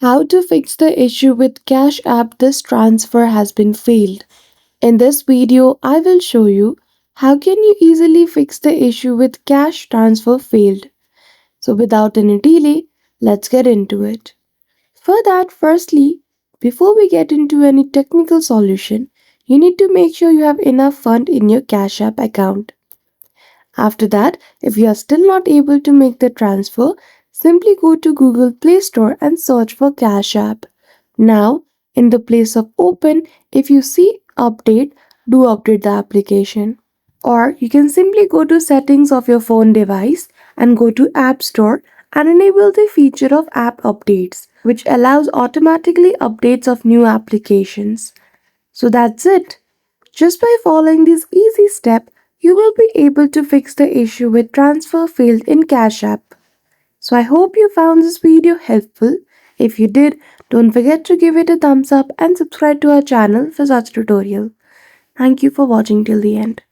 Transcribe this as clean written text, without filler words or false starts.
How to fix the issue with Cash App this transfer has been failed. In this video, I will show you how can you easily fix the issue with cash transfer failed. So without any delay, let's get into it. For that, firstly, before we get into any technical solution, you need to make sure you have enough fund in your Cash App account. After that, if you are still not able to make the transfer, simply go to Google Play Store and search for Cash App. Now, in the place of open, if you see update, do update the application. Or you can simply go to settings of your phone device and go to App Store and enable the feature of app updates, which allows automatically updates of new applications. So that's it. Just by following this easy step, you will be able to fix the issue with transfer failed in Cash App. So I hope you found this video helpful. If you did, don't forget to give it a thumbs up and subscribe to our channel for such tutorial. Thank you for watching till the end.